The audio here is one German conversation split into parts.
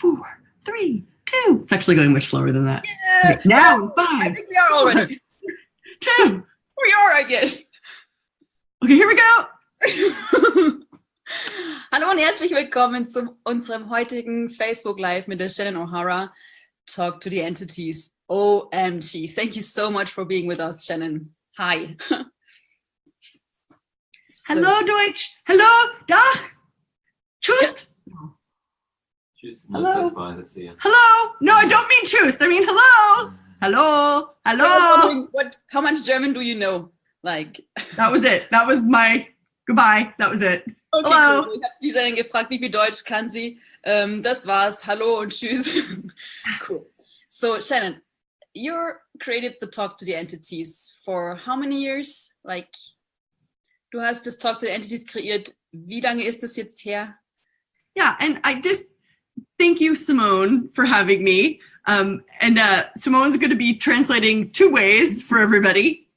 4, 3, 2. It's actually going much slower than that. Yeah. Okay, now, Oh, 5. I think we are already. 2. We are, I guess. Okay, here we go. Hallo und herzlich willkommen zu unserem heutigen Facebook Live mit der Shannon O'Hara. Talk to the Entities. OMG. Thank you so much for being with us, Shannon. Hi. Hallo Deutsch. Hallo Dach. Tschüss. Tschüss. Hello. Let's see. Hello. No, I don't mean tschüss. I mean hello. Hello. I was Hello. wondering, how much German do you know? Like. That was it. That was my goodbye. That was it. Okay, Hello. cool. Ich habe die Shannon gefragt, wie viel Deutsch kann sie? Das war's. Hallo und tschüss. Cool. So, Shannon, you created the Talk to the Entities for how many years? Like, du hast das Talk to the Entities kreiert. Wie lange ist das jetzt her? Yeah, and I just thank you, Simone, for having me. Simone's going to be translating 2 ways for everybody.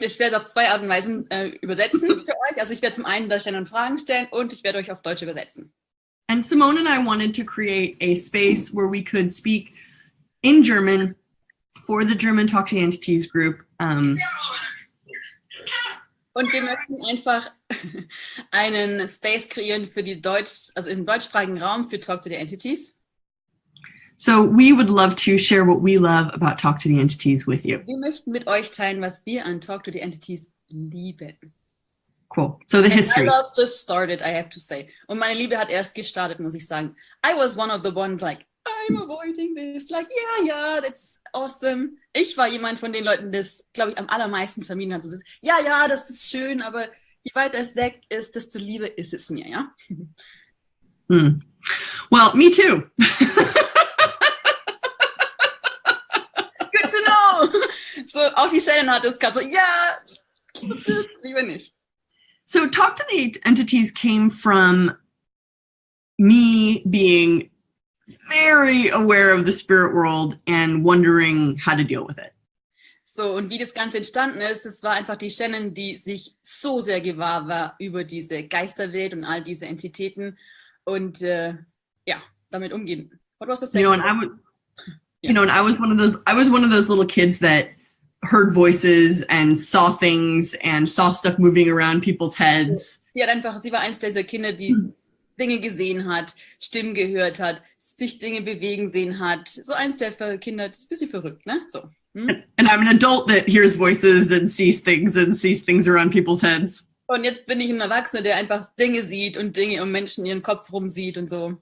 Ich werde auf 2 Arten und Weisen übersetzen für euch. Also ich werde zum einen der Shannon Fragen stellen und ich werde euch auf Deutsch übersetzen. And Simone and I wanted to create a space where we could speak in German for the German Talk to the Entities group. Und wir möchten einfach einen Space kreieren für die also im deutschsprachigen Raum für Talk to the Entities. So we would love to share what we love about Talk to the Entities with you. Wir möchten mit euch teilen, was wir an Talk to the Entities lieben. Cool. So the history. My love just started, I have to say. Und meine Liebe hat erst gestartet, muss ich sagen. I was one of the ones like, I'm avoiding this. Like, yeah, that's awesome. Ich war jemand von den Leuten, das, glaube ich, am allermeisten vermieden hat. So, ja, das ist schön, aber je weiter es weg ist, desto lieber ist es mir, ja? Well, me too. Good to know. So, auch die Shannon hat es gerade so, ja, lieber nicht. So Talk to the Entities came from me being very aware of the spirit world and wondering how to deal with it. So, und wie das Ganze entstanden ist, es war einfach die Shannon, die sich so sehr gewahr war über diese Geisterwelt und all diese Entitäten und damit umgehen. What was the second? And I was one of those little kids that heard voices and saw things and saw stuff moving around people's heads. Sie war eins dieser Kinder, die Dinge gesehen hat, Stimmen gehört hat, sich Dinge bewegen sehen hat. So eins der Kinder, das ist ein bisschen verrückt, ne? So. And I'm an adult that hears voices and sees things around people's heads. Und jetzt bin ich ein Erwachsener, der einfach Dinge sieht und Dinge um Menschen in ihren Kopf rumsieht und so.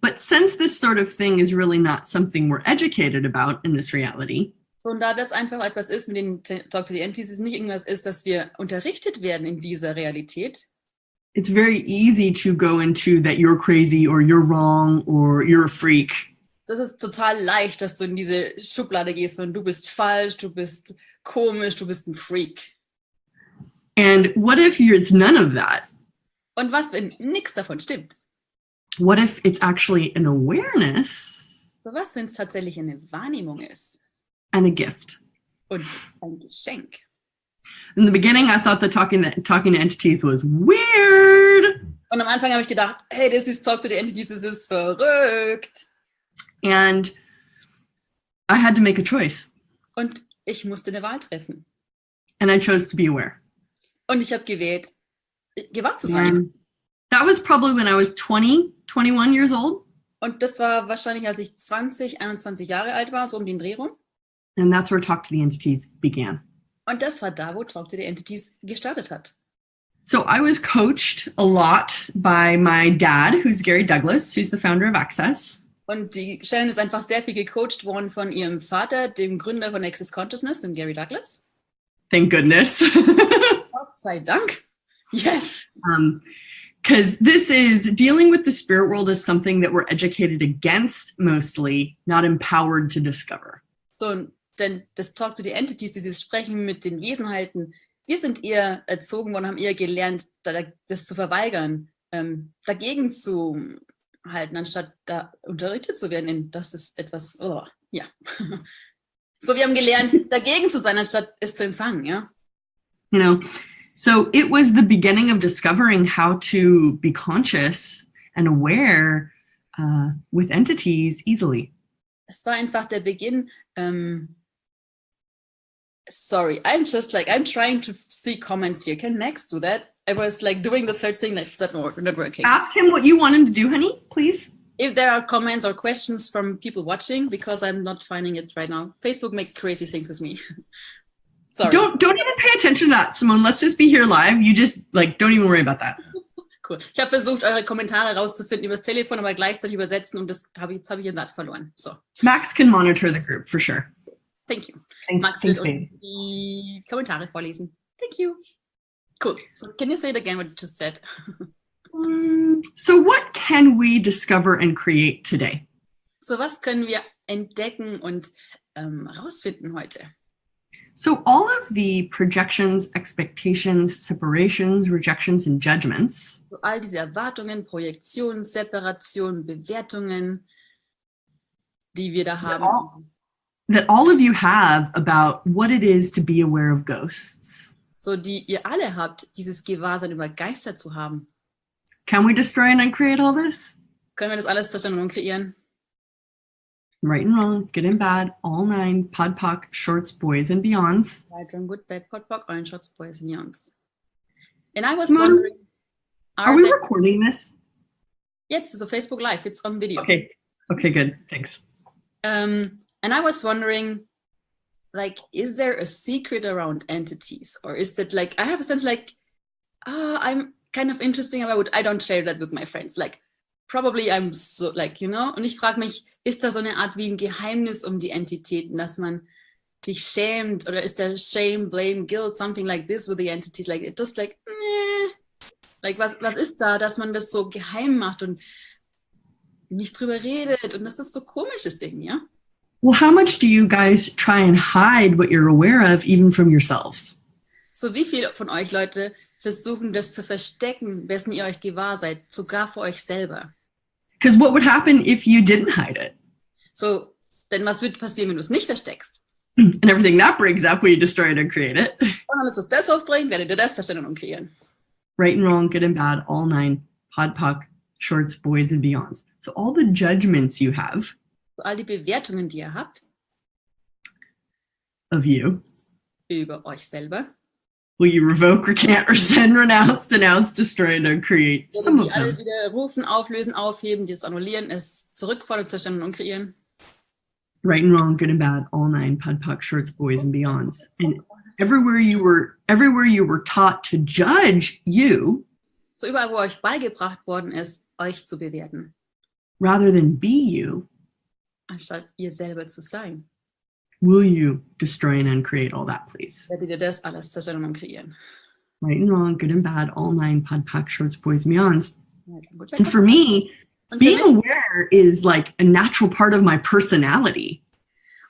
But since this sort of thing is really not something we're educated about in this reality. Und da das einfach etwas ist, mit dem Talk to the Entities, es nicht irgendwas ist, dass wir unterrichtet werden in dieser Realität. It's very easy to go into that you're crazy or you're wrong or you're a freak. Das ist total leicht, dass du in diese Schublade gehst von du bist falsch, du bist komisch, du bist ein Freak. And what if it's none of that? Und was, wenn nichts davon stimmt? What if it's actually an awareness? So was, wenn es tatsächlich eine Wahrnehmung ist? And a gift. Und ein Geschenk. In the beginning, I thought that talking to entities was weird. Und am Anfang habe ich gedacht, hey, das ist Talk to the Entities, das ist verrückt. And I had to make a choice. Und ich musste eine Wahl treffen. And I chose to be aware. Und ich habe gewählt, gewahr zu sein. And that was probably when I was 21 years old. Und das war wahrscheinlich, als ich 21 Jahre alt war, so um den Dreh rum. And that's where Talk to the Entities began. Und das war da, wo Talk to the Entities gestartet hat. So I was coached a lot by my dad, who's Gary Douglas, who's the founder of Access. Und die Shannon ist einfach sehr viel gecoacht worden von ihrem Vater, dem Gründer von Access Consciousness, dem Gary Douglas. Thank goodness. Gott sei Dank. Yes. Because this is dealing with the spirit world is something that we're educated against mostly, not empowered to discover. So, denn das Talk to the Entities, dieses Sprechen mit den Wesenheiten, wir sind eher erzogen worden, haben eher gelernt, das zu verweigern, dagegen zu halten, anstatt da unterrichtet zu werden. Das ist etwas, So, wir haben gelernt, dagegen zu sein, anstatt es zu empfangen, ja. You know, so it was the beginning of discovering how to be conscious and aware with entities easily. Es war einfach der Beginn. Sorry, I'm trying to see comments here. Can Max do that? I was like doing the third thing that's not working. Ask him what you want him to do, honey, please. If there are comments or questions from people watching, because I'm not finding it right now. Facebook make crazy things with me. Sorry. Don't even pay attention to that, Simone. Let's just be here live. You just don't even worry about that. Cool. Ich habe versucht, eure Kommentare rauszufinden übers Telefon, aber gleichzeitig übersetzen und jetzt habe ich den Satz verloren. So. Max can monitor the group for sure. Thank you. Thanks, Max wird uns babe. die Kommentare vorlesen. Thank you. Cool. So can you say it again what you just said? So what can we discover and create today? So was können wir entdecken und rausfinden heute? So all of the projections, expectations, separations, rejections, and judgments So all diese Erwartungen, Projektionen, Separationen, Bewertungen, die wir da haben. that all of you have about what it is to be aware of ghosts. So die ihr alle habt, dieses Gewahrsein über Geister zu haben. Can we destroy and uncreate all this? Können wir das alles zerstören und kreieren? Right and wrong, good and bad, all nine, pod, poc, shorts, boys, and beyonds. Right, wrong, good, bad, pot, pock, orange, shots, boys, and youngs. And I was Simone, wondering, Are we recording this? Yes, it's a Facebook Live. It's on video. Okay, good, thanks. And I was wondering, like, is there a secret around entities? Or is that like, I have a sense like, I'm kind of interesting about, I don't share that with my friends. Like, probably I'm so, like, you know, und ich frage mich, ist da so eine Art wie ein Geheimnis um die Entitäten, dass man sich schämt, oder ist da shame, blame, guilt, something like this with the entities, like, it just like, like, was ist da, dass man das so geheim macht und nicht drüber redet und dass das so komisch ist irgendwie, ja? Well, how much do you guys try and hide what you're aware of, even from yourselves? So wie viele von euch Leute versuchen, das zu verstecken, wessen ihr euch gewahr seid, sogar vor euch selber? Because what would happen if you didn't hide it? So, denn was wird passieren, wenn du es nicht versteckst? And everything that brings up, we destroy it and create it. Und alles, was das aufbringt, werdet ihr das zerstören und kreieren. Right and wrong, good and bad, all nine, pod, poc, shorts, boys, and beyonds. So all the judgments you have So all die Bewertungen, die ihr habt of you, über euch selber, will you revoke, recant, rescind, renounce, denounce, destroy, and uncreate? Some werdet of ihr alle them. wieder rufen, auflösen, aufheben, das annullieren, es zurückfordern, zerstören und kreieren. Right and wrong, good and bad, all nine, pod, poc, shorts, boys, and beyonds. And everywhere you were taught to judge you, So überall, wo euch beigebracht worden ist, euch zu bewerten, rather than be you, anstatt ihr selber zu sein, will you destroy and uncreate all that, please? werdet ihr das alles zerstören und kreieren. Right and wrong, good and bad, all nine, pod, poc, shorts, boys, and beyonds. And for me, Und für being mich, aware is like a natural part of my personality.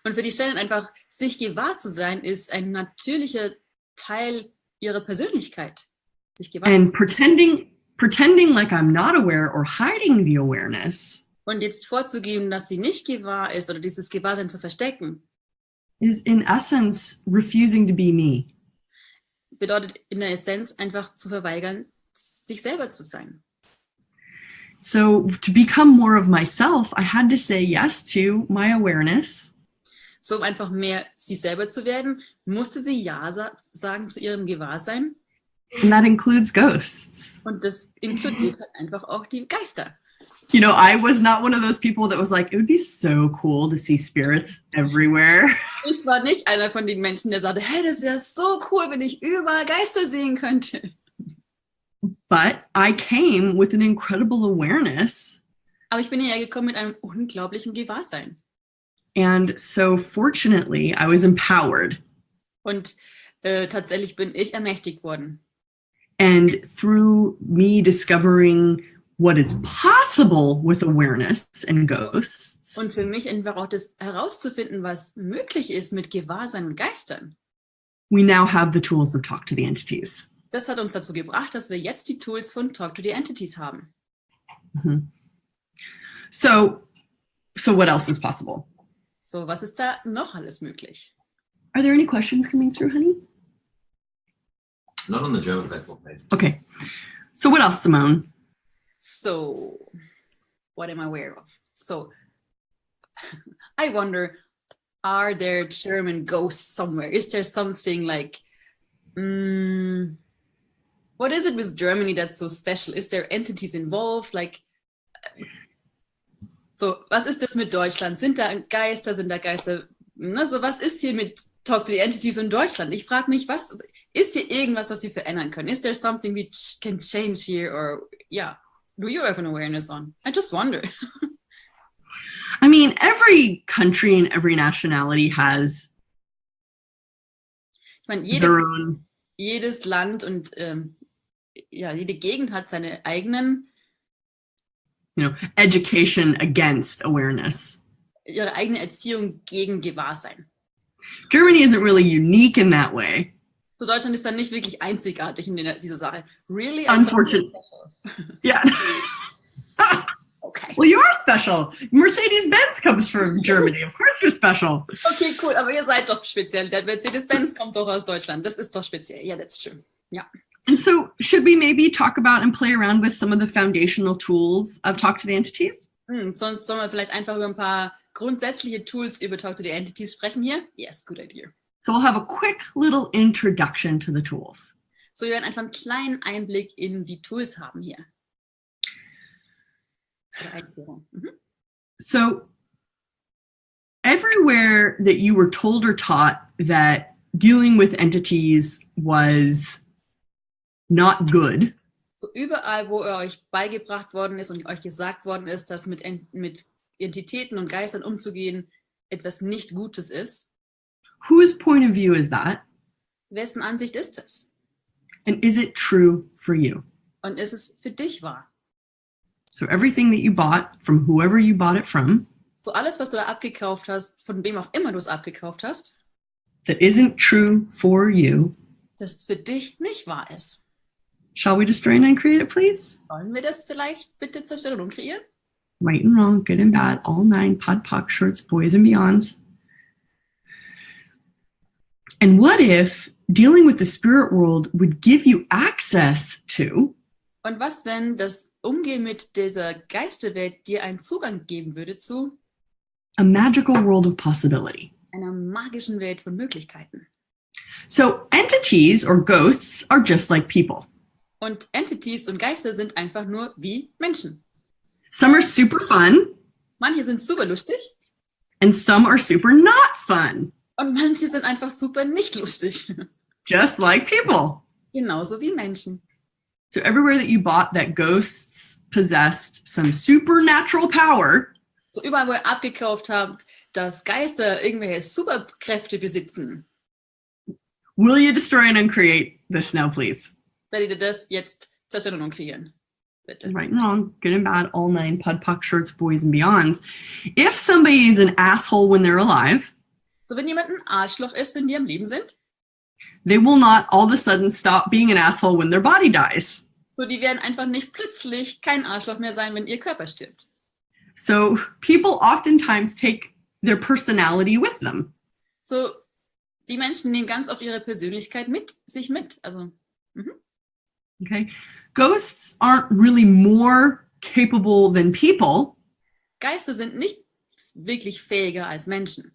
und für die Shannon einfach, sich gewahr zu sein, ist ein natürlicher Teil ihrer Persönlichkeit. Sich gewahr zu And sein. pretending like I'm not aware or hiding the awareness Und jetzt vorzugeben, dass sie nicht gewahr ist oder dieses Gewahrsein zu verstecken, is in essence refusing to be me. bedeutet in der Essenz einfach zu verweigern, sich selber zu sein. So to become more of myself, I had to say yes to my awareness So um einfach mehr sie selber zu werden, musste sie Ja sagen zu ihrem Gewahrsein. and that includes ghosts. Und das inkludiert halt einfach auch die Geister. You know, I was not one of those people that was like, it would be so cool to see spirits everywhere. Ich war nicht einer von den Menschen, der sagte, hey, das ist ja so cool, wenn ich überall Geister sehen könnte. But I came with an incredible awareness. Aber ich bin hierher gekommen mit einem unglaublichen Gewahrsein. And so fortunately, I was empowered. Und tatsächlich bin ich ermächtigt worden. And through me discovering what is possible with awareness and ghosts, Und für mich einfach auch das herauszufinden, was möglich ist mit Gewahrsein und Geistern. we now have the tools to talk to the entities. Das hat uns dazu gebracht, dass wir jetzt die Tools von Talk to the Entities haben. Mhm. So what else is possible? So, was ist da noch alles möglich? Are there any questions coming through, honey? Not on the German Facebook page. Okay. So what else, Simone? So, what I'm aware of. So I wonder, are there German ghosts somewhere? Is there something like, what is it with Germany that's so special? Is there entities involved? Like, so, was ist das mit Deutschland? Sind da Geister, sind da Geister? Ne, so, was ist hier mit Talk to the Entities in Deutschland? Ich frage mich, was ist hier irgendwas, was wir verändern können? Is there something we can change here? Or, yeah, do you have an awareness on? I just wonder. I mean, every country and every nationality has Ich meine, their own. jedes Land und ja, jede Gegend hat seine eigenen, Education against awareness. ihre eigene Erziehung gegen Gewahrsein. Germany isn't really unique in that way. So, Deutschland ist dann nicht wirklich einzigartig in dieser Sache. Really? Unfortunately. Yeah. Okay. Well, you are special. Mercedes-Benz comes from Germany. Of course you're special. Okay, cool, aber ihr seid doch speziell. Der Mercedes-Benz kommt doch aus Deutschland. Das ist doch speziell. Yeah, that's true. Ja. And so should we maybe talk about and play around with some of the foundational tools of Talk to the Entities? Sonst sollen wir vielleicht einfach über ein paar grundsätzliche Tools über Talk to the Entities sprechen hier? Yes, good idea. So we'll have a quick little introduction to the tools. So, wir werden einfach einen kleinen Einblick in die Tools haben hier. Einführung. So everywhere that you were told or taught that dealing with entities was not good, So, überall, wo euch beigebracht worden ist und euch gesagt worden ist, dass mit Entitäten und Geistern umzugehen etwas nicht Gutes ist, whose point of view is that? wessen Ansicht ist es? And is it true for you? Und ist es für dich wahr? So everything that you bought from whoever you bought it from So, alles, was du da abgekauft hast, von wem auch immer du es abgekauft hast, that isn't true for you, das für dich nicht wahr ist. shall we destroy and uncreate it, please? Wollen wir das vielleicht bitte zerstören und kreieren? Right and wrong, good and bad, all nine, pod, poc, shorts, boys and beyonds. And what if dealing with the spirit world would give you access to Und was, wenn das Umgehen mit dieser Geisterwelt dir einen Zugang geben würde zu a magical world of possibility? einer magischen Welt von Möglichkeiten? So entities or ghosts are just like people. Und Entities und Geister sind einfach nur wie Menschen. Some are super fun Manche sind super lustig and some are super not fun, und manche sind einfach super nicht lustig. just like people. Genauso wie Menschen. So everywhere that you bought that ghosts possessed some supernatural power, So, überall, wo ihr abgekauft habt, dass Geister irgendwelche Superkräfte besitzen, will you destroy and uncreate this now, please? werdet ihr das jetzt zerstören und kreieren. Bitte. Right and wrong, good and bad, all nine, pod, poc, shorts, boys and beyonds. If somebody is an asshole when they're alive, So, wenn jemand ein Arschloch ist, wenn die am Leben sind, they will not all of a sudden stop being an asshole when their body dies. so die werden einfach nicht plötzlich kein Arschloch mehr sein, wenn ihr Körper stirbt. So people oftentimes take their personality with them. So, die Menschen nehmen ganz oft ihre Persönlichkeit mit sich mit. Also, Okay. Ghosts aren't really more capable than people Geister sind nicht wirklich fähiger als Menschen.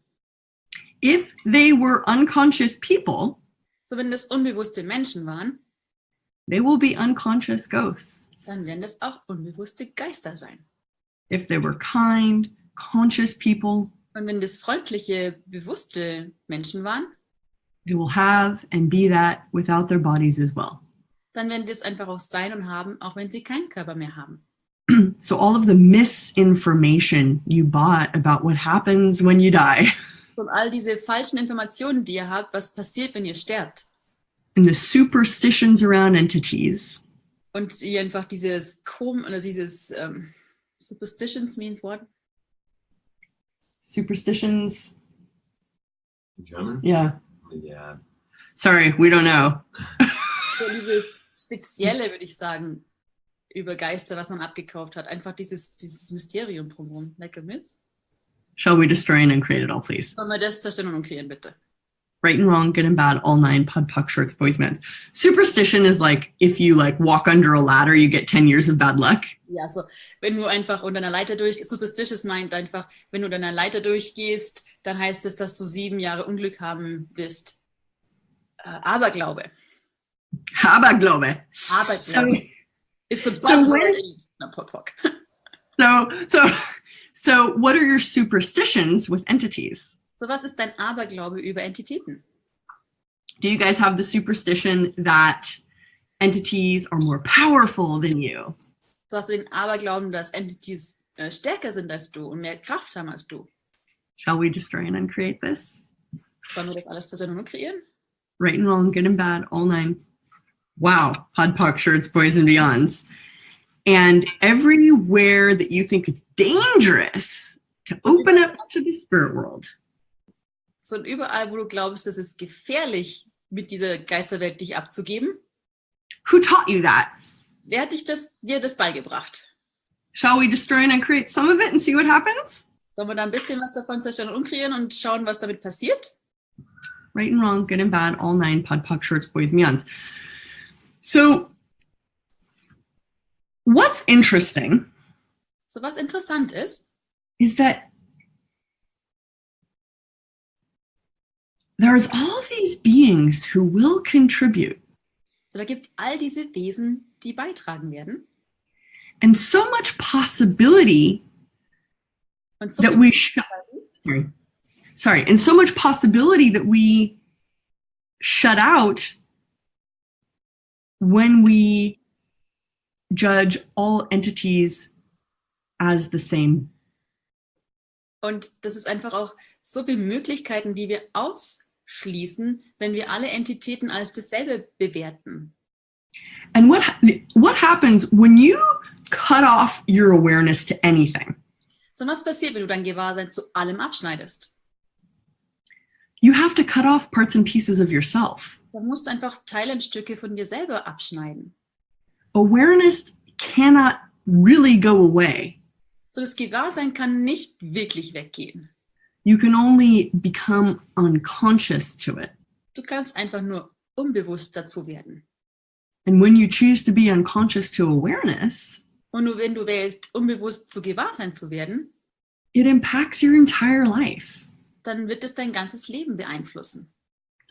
if they were unconscious people. So, wenn das unbewusste Menschen waren, They will be unconscious ghosts. dann werden das auch unbewusste Geister sein. If they were kind, conscious people, Und wenn das freundliche, bewusste Menschen waren, they will have and be that without their bodies as well. dann werden das einfach auch sein und haben, auch wenn sie keinen Körper mehr haben. So all of the misinformation you bought about what happens when you die, Und all diese falschen Informationen, die ihr habt, was passiert, wenn ihr sterbt. and the superstitions around entities, Und ihr einfach dieses Superstitions means what? superstitions, German? yeah. Yeah. Sorry, we don't know. So dieses Spezielle, würde ich sagen, über Geister, was man abgekauft hat. Einfach dieses Mysterium drumherum. Like a myth. Shall we destroy and uncreate it all, please? Sollen wir das zerstören und kreieren, bitte? right and wrong, good and bad, all nine, pod, puck, shorts, boys, men's. Superstition is like, if you like walk under a ladder, you get 10 years of bad luck. Ja, so, wenn du einfach unter einer Leiter superstitious meint einfach, wenn du unter einer Leiter durchgehst, dann heißt es, dass du 7 Jahre Unglück haben wirst. Aberglaube. Aberglaube. Aberglaube. It's a So what are your superstitions with entities? So, was ist dein Aberglaube über Entitäten? Do you guys have the superstition that entities are more powerful than you? So hast du den Aberglauben, dass Entities stärker sind als du und mehr Kraft haben als du. Shall we destroy and uncreate this? Wollen wir das alles zerstören und kreieren? Right and wrong, good and bad, all nine. Wow, pod, puck, shirts, boys and beyonds. And everywhere that you think it's dangerous to open up to the spirit world. So, und überall, wo du glaubst, es ist gefährlich, mit dieser Geisterwelt dich abzugeben. Who taught you that? Wer hat dir das beigebracht? Shall we destroy and uncreate some of it and see what happens? Sollen wir da ein bisschen was davon zerstören und umkreieren und schauen, was damit passiert? Right and wrong, good and bad, all nine, pod, puck, shorts, boys and beyonds. So, what's interesting So, was interessant ist is that there's all these beings who will contribute. So, da gibt es all diese Wesen, die beitragen werden. And so much possibility Und so that viel we and so much possibility that we shut out when we judge all entities as the same. Und das ist einfach auch so viele Möglichkeiten, die wir ausschließen, wenn wir alle Entitäten als dasselbe bewerten. And what happens when you cut off your awareness to anything? So, was passiert, wenn du dein Gewahrsein zu allem abschneidest? You have to cut off parts and pieces of yourself. Dann musst du einfach Teilstücke von dir selber abschneiden. Awareness cannot really go away. So, das Gewahrsein kann nicht wirklich weggehen. You can only become unconscious to it. Du kannst einfach nur unbewusst dazu werden. And when you choose to be unconscious to awareness, Und nur wenn du wählst, unbewusst zu Gewahrsein zu werden, it impacts your entire life. dann wird es dein ganzes Leben beeinflussen.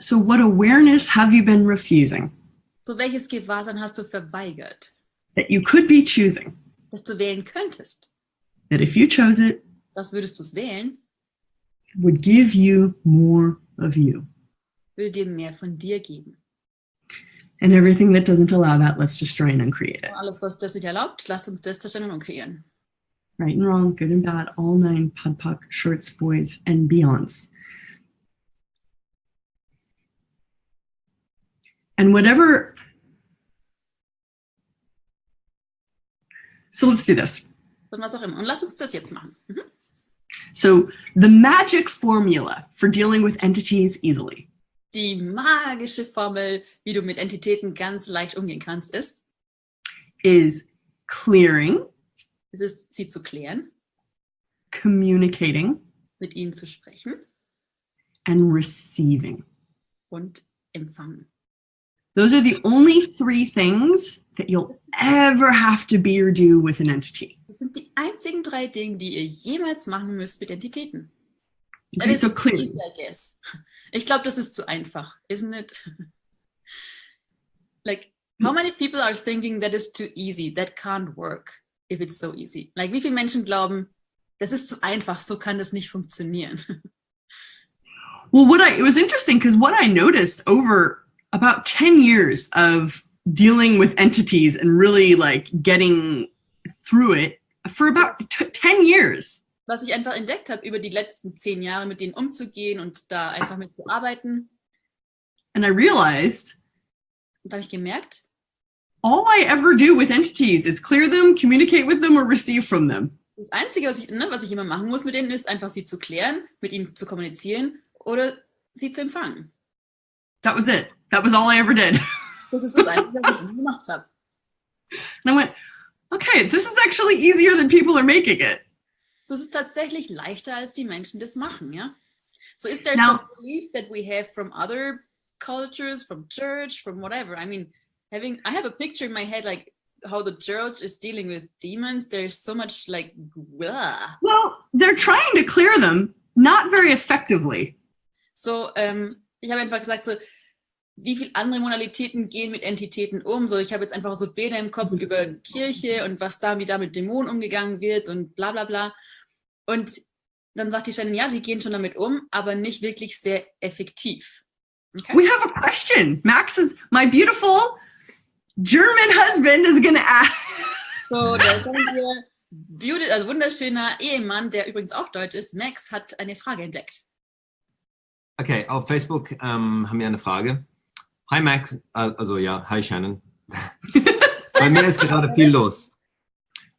So what awareness have you been refusing? So, welches Gewahrsein hast du verweigert? That you could be choosing. Dass du wählen könntest. That if you chose it, Das würdest du es wählen, would give you more of you. würde dir mehr von dir geben. And everything that doesn't allow that, let's destroy and uncreate it. Und alles, was das nicht erlaubt, lass uns das zerstören und kreieren. Right and wrong, good and bad, all nine, pod, puck, shorts, boys, and beyonds. And whatever. So let's do this. Und was auch immer. Und lass uns das jetzt machen. Mhm. So the magic formula for dealing with entities easily Die magische Formel, wie du mit Entitäten ganz leicht umgehen kannst, is clearing, es ist, sie zu klären, communicating, mit ihnen zu sprechen and receiving. und empfangen. Those are the only 3 things that you'll ever have to be or do with an entity. Das sind die einzigen 3 Dinge, die ihr jemals machen müsst mit Entitäten. Okay, so clear. Easy, I guess. Ich glaube, das ist zu einfach, isn't it? Like, how many people are thinking that is too easy? That can't work if it's so easy. Like, wie viele Menschen glauben, das ist zu einfach, so kann das nicht funktionieren. Well, it was interesting because what I noticed over about 10 years of dealing with entities and really like getting through it for about 10 years. Was ich einfach entdeckt habe, über die letzten 10 Jahre mit denen umzugehen und da einfach mit zu arbeiten. And I realized, Und da habe ich gemerkt, all I ever do with entities is clear them, communicate with them, or receive from them. das Einzige, was ich immer machen muss mit denen, ist einfach sie zu klären, mit ihnen zu kommunizieren oder sie zu empfangen. That was it. That was all I ever did. Das ist das Einzige, was ich immer gemacht habe. And I went, okay, this is actually easier than people are making it. Das ist tatsächlich leichter, als die Menschen das machen, ja. So is there Now- some belief that we have from other cultures, from church, from whatever? I mean, I have a picture in my head, like how the church is dealing with demons. There's so much like, blah. Well, they're trying to clear them, not very effectively. So, ich habe einfach gesagt, so, wie viele andere Modalitäten gehen mit Entitäten um? So, ich habe jetzt einfach so Bilder im Kopf über Kirche und was da, wie da mit Dämonen umgegangen wird und bla bla bla. Und dann sagt die Shannon, ja, sie gehen schon damit um, aber nicht wirklich sehr effektiv. Okay? We have a question. Max is, my beautiful German husband is going to ask. So, da ist ihr also wunderschöner Ehemann, der übrigens auch deutsch ist, Max, hat eine Frage entdeckt. Okay, auf Facebook haben wir eine Frage. Hi Max, also ja, hi Shannon. Bei mir ist gerade viel los.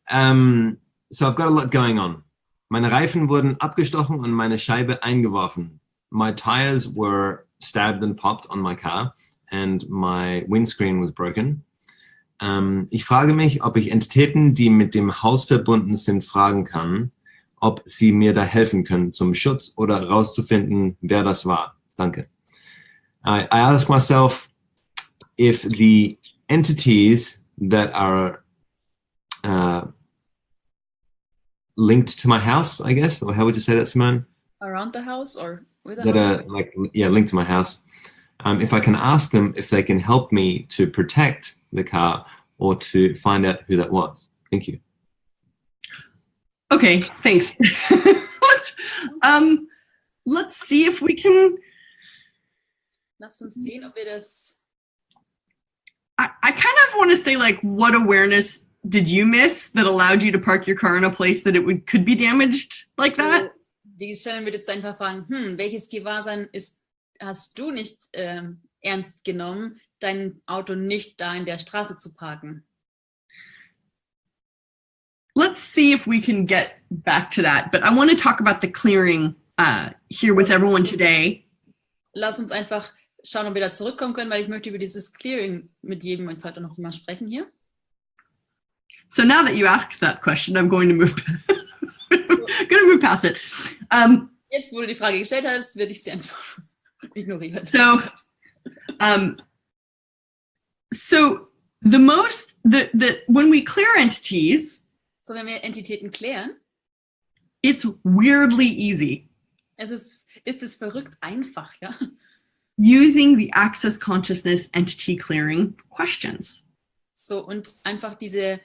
So I've got a lot going on. Meine Reifen wurden abgestochen und meine Scheibe eingeworfen. My tires were stabbed and popped on my car and my windscreen was broken. Ich frage mich, ob ich Entitäten, die mit dem Haus verbunden sind, fragen kann, ob sie mir da helfen können zum Schutz oder rauszufinden, wer das war. Danke. I ask myself if the entities that are linked to my house, I guess, or how would you say that, Simone? Around the house or with the That house? are like, yeah, linked to my house. If I can ask them if they can help me to protect the car or to find out who that was. Thank you. Okay, thanks. Let's see if we can. Lass uns sehen, ob wir das. I kind of want to say, like, what awareness did you miss that allowed you to park your car in a place that it could be damaged like that? Die Shannon würde jetzt einfach fragen, welches Gewahrsein hast du nicht ernst genommen, dein Auto nicht da in der Straße zu parken? Let's see if we can get back to that. But I want to talk about the clearing here with everyone today. Lass uns einfach schauen, ob wir da zurückkommen können, weil ich möchte über dieses Clearing mit jedem jetzt heute noch mal sprechen hier. So now that you asked that question, I'm going to move past it. Jetzt, wo du die Frage gestellt hast, würde ich sie einfach ignorieren. So when we clear entities, So, wenn wir Entitäten klären, it's weirdly easy. ist es verrückt einfach, ja? Using the access consciousness entity clearing questions. So, und einfach diese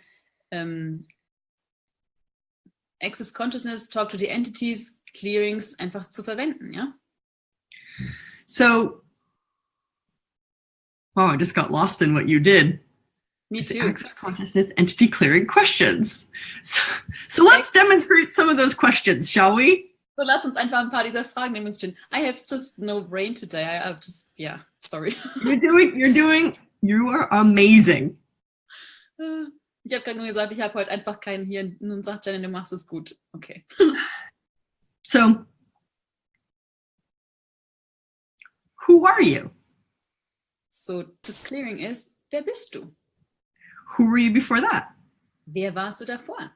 Access Consciousness, Talk to the Entities, Clearings einfach zu verwenden, ja? So, wow, I just got lost in what you did. Me It's too. access consciousness entity clearing questions. So let's demonstrate some of those questions, shall we? So, lass uns einfach ein paar dieser Fragen demonstrieren. I have just no brain today. I have just, yeah, sorry. You are amazing. Ich habe gerade nur gesagt, ich habe heute einfach keinen Hirn. Nun sagt Shannon, du machst es gut. Okay. So, who are you? So, das Clearing ist, wer bist du? Who were you before that? Wer warst du davor?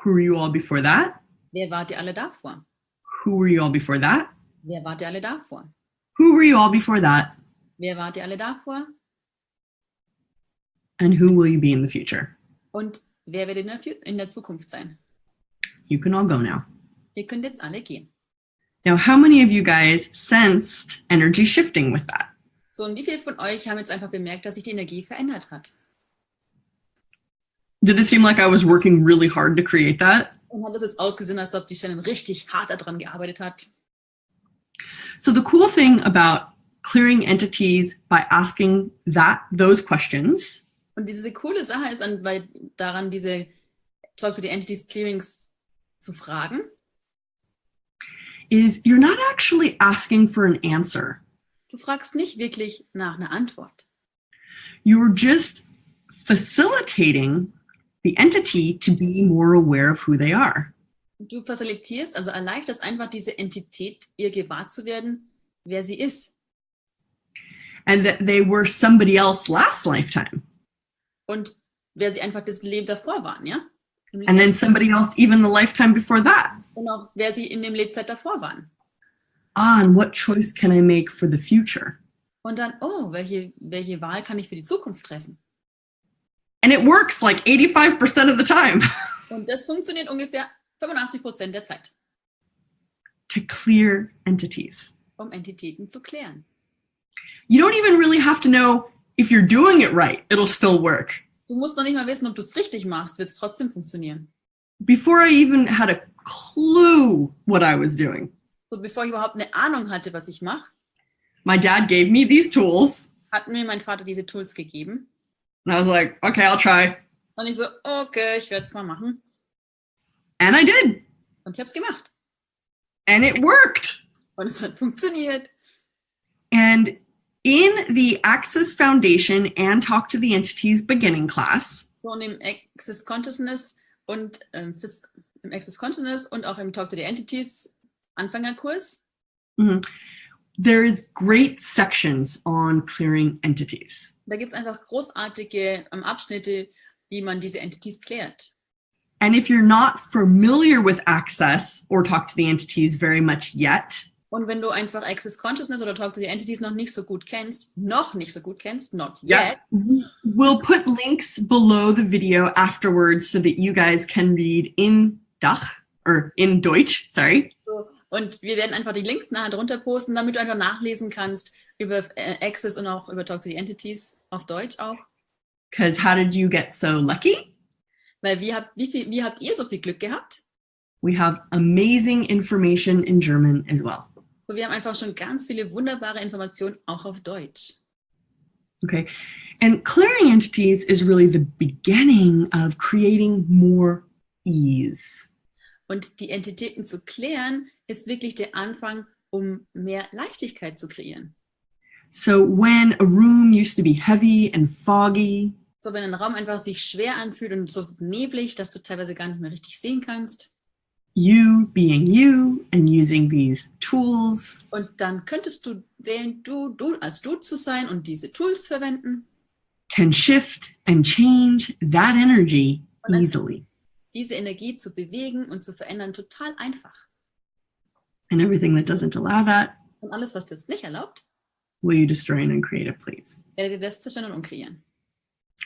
Who were you all before that? Wer wart ihr alle davor? Who were you all before that? Wer wart ihr alle davor? Who were you all before that? Wer wart ihr alle davor? And who will you be in the future? Und wer wird in der Zukunft sein? You can all go now. Ihr könnt jetzt alle gehen. Now, how many of you guys sensed energy shifting with that? So, und wie viele von euch haben jetzt einfach bemerkt, dass sich die Energie verändert hat? Did it seem like I was working really hard to create that? Und hat es jetzt ausgesehen, als ob die Shannon richtig hart daran gearbeitet hat? So the cool thing about clearing entities by asking those questions Und diese coole Sache ist daran, diese Talk to the Entities Clearings zu fragen, is you're not actually asking for an answer. du fragst nicht wirklich nach einer Antwort. You're just facilitating the entity to be more aware of who they are. Du facilitierst, also erleichterst einfach diese Entität, ihr gewahr zu werden, wer sie ist. And that they were somebody else last lifetime. Und wer sie einfach das Leben davor waren, ja? And then somebody else even the lifetime before that. Und auch wer sie in dem Lebzeit davor waren. and what choice can I make for the future? Und dann, oh, welche Wahl kann ich für die Zukunft treffen? And it works like 85% of the time. Und das funktioniert ungefähr 85% der Zeit, To clear entities. um Entitäten zu klären. You don't even really have to know if you're doing it right. It'll still work. Du musst noch nicht mal wissen, ob du es richtig machst, wird es trotzdem funktionieren. Before I even had a clue what I was doing, So, bevor ich überhaupt eine Ahnung hatte, was ich mache, my dad gave me these tools. hat mir mein Vater diese Tools gegeben. And I was like, okay, I'll try. Und ich so, okay, ich werde es mal machen. And I did. Und ich habe es gemacht. And it worked. Und es hat funktioniert. And in the Access Foundation and Talk to the Entities beginning class, So, und im Access Consciousness und im Access Consciousness und auch im Talk to the Entities Anfängerkurs, there's great sections on clearing entities. da gibt es einfach großartige Abschnitte, wie man diese Entities klärt. And if you're not familiar with Access or Talk to the Entities very much yet, Und wenn du einfach Access Consciousness oder Talk to the Entities noch nicht so gut kennst, not yeah, yet, we'll put links below the video afterwards so that you guys can read in Deutsch, sorry. so, und wir werden einfach die Links nachher drunter posten, damit du einfach nachlesen kannst über Access und auch über Talk to the Entities auf Deutsch auch. Because how did you get so lucky? Weil wie habt ihr so viel Glück gehabt? We have amazing information in German as well. So, wir haben einfach schon ganz viele wunderbare Informationen auch auf Deutsch. Okay, and clearing entities is really the beginning of creating more ease. Und die Entitäten zu klären, ist wirklich der Anfang, um mehr Leichtigkeit zu kreieren. So when a room used to be heavy and foggy, So, wenn ein Raum einfach sich schwer anfühlt und so neblig, dass du teilweise gar nicht mehr richtig sehen kannst. you being you and using these tools Und dann könntest du wählen, du als du zu sein und diese Tools verwenden. can shift and change that energy Und dann easily. diese Energie zu bewegen und zu verändern, total einfach. And everything that doesn't allow that, Und alles, was das nicht erlaubt, will you destroy and uncreate it, please? werde dir das zerstören und umkreieren.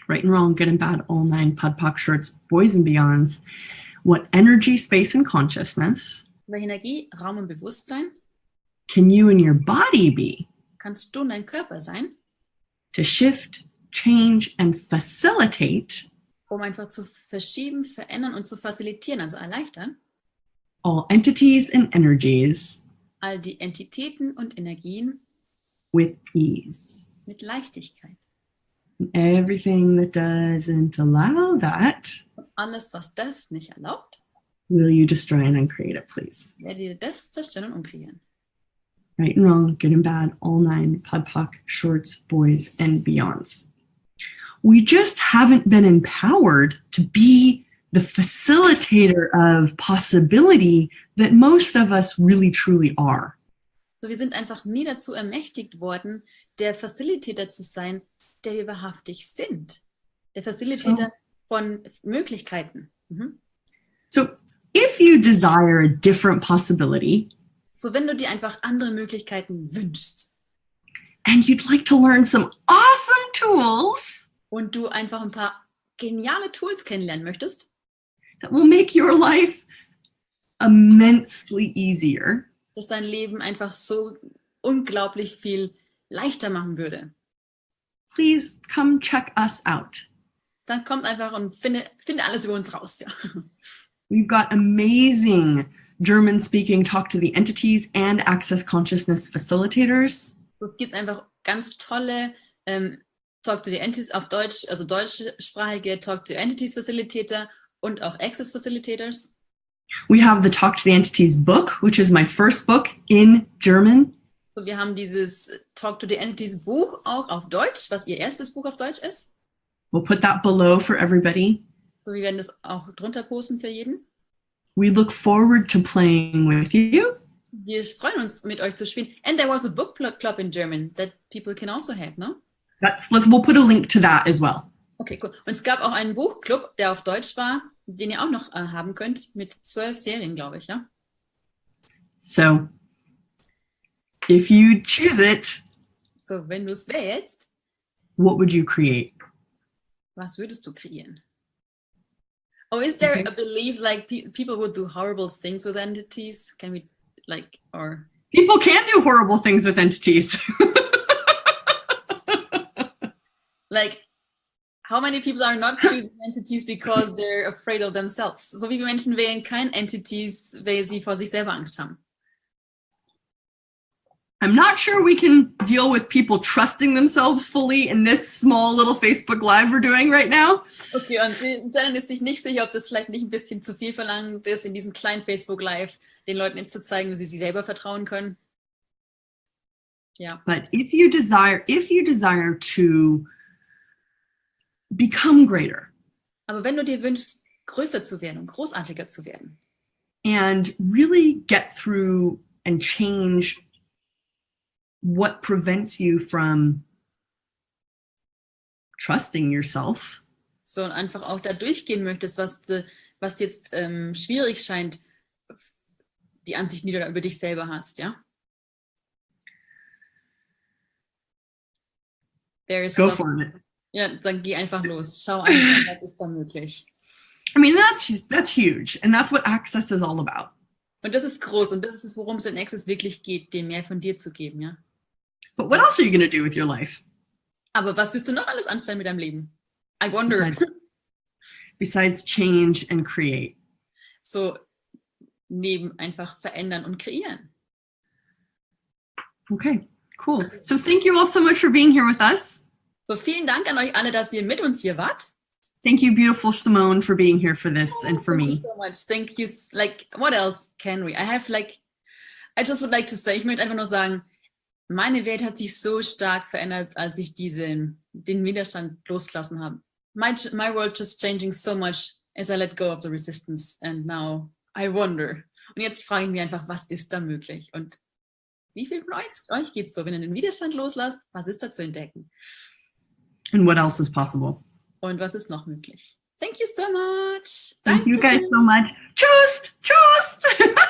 Right and wrong, good and bad, all nine, pod, poc, shorts, boys and beyonds. What energy, space, and consciousness Welche Energie, Raum und Bewusstsein can you and your body be kannst du und dein Körper sein, to shift, change, and facilitate um einfach zu verschieben, verändern und zu facilitieren, also erleichtern, all entities and energies all die Entitäten und Energien with ease? mit Leichtigkeit. And everything that doesn't allow that, Und alles, was das nicht erlaubt, will you destroy and uncreate it, please? werde dir das zerstören und umkreieren. Right and wrong, good and bad, all nine, pod, poc, shorts, boys, and beyonds. We just haven't been empowered to be the facilitator of possibility that most of us really truly are. So, wir sind einfach nie dazu ermächtigt worden, der Facilitator zu sein, der wir wahrhaftig sind. Der Facilitator von Möglichkeiten. So if you desire a different possibility So, wenn du dir einfach andere Möglichkeiten wünschst and you'd like to learn some awesome tools und du einfach ein paar geniale Tools kennenlernen möchtest, that will make your life immensely easier, das dein Leben einfach so unglaublich viel leichter machen würde, please come check us out. dann kommt einfach und finde alles über uns raus. Ja. We've got amazing German-speaking Talk to the Entities and Access Consciousness facilitators. Es gibt einfach ganz tolle Talk to the Entities auf Deutsch, also deutschsprachige Talk to Entities Facilitator und auch Access Facilitators. We have the Talk to the Entities book, which is my first book in German. So, wir haben dieses Talk to the Entities Buch auch auf Deutsch, was ihr erstes Buch auf Deutsch ist. We'll put that below for everybody. So, wir werden das auch drunter posten für jeden. We look forward to playing with you. Wir freuen uns, mit euch zu spielen. And there was a book club in German that people can also have, no? We'll put a link to that as well. Okay, cool. Und es gab auch einen Buchclub, der auf Deutsch war, den ihr auch noch haben könnt, mit 12 Serien, glaube ich, ja? So If you choose it, So, wenn du es wählst, what would you create? was würdest du kreieren? Oh, is there a belief like people would do horrible things with entities? Can we like, or People can do horrible things with entities. like, how many people are not choosing entities because they're afraid of themselves? So wie viele Menschen wählen keine Entities, weil sie vor sich selber Angst haben? I'm not sure we can deal with people trusting themselves fully in this small little Facebook Live we're doing right now. Okay, und Shannon ist sich nicht sicher, ob das vielleicht nicht ein bisschen zu viel verlangt ist, in diesem kleinen Facebook Live den Leuten jetzt zu zeigen, dass sie sich selber vertrauen können. Ja. But if you desire to become greater Aber wenn du dir wünschst, größer zu werden und großartiger zu werden and really get through and change what prevents you from trusting yourself, so und einfach auch da durchgehen möchtest, was jetzt schwierig scheint, die Ansichten, die du da über dich selber hast, ja? go for it. Ja, dann geh einfach los. Schau einfach, was ist da möglich. I mean, that's huge, and that's what Access is all about. Und das ist groß und das ist es, worum es in Access wirklich geht, dir mehr von dir zu geben, ja? But what else are you going to do with your life? Aber was willst du noch alles anstellen mit deinem Leben? I wonder. Besides change and create. So neben einfach verändern und kreieren. Okay, cool. So thank you all so much for being here with us. So vielen Dank an euch alle, dass ihr mit uns hier wart. Thank you, beautiful Simone, for being here for this and for Thank me. you so much. Thank you. Like, what else can we? I just would like to say, ich möchte einfach nur sagen, meine Welt hat sich so stark verändert, als ich den Widerstand losgelassen habe. My world just changing so much as I let go of the resistance and now I wonder. Und jetzt frage ich mich einfach, was ist da möglich? Und wie viel von euch geht es so, wenn ihr den Widerstand loslasst, was ist da zu entdecken? And what else is possible? Und was ist noch möglich? Thank you so much. Thank you guys so much. Tschüss! Tschüss!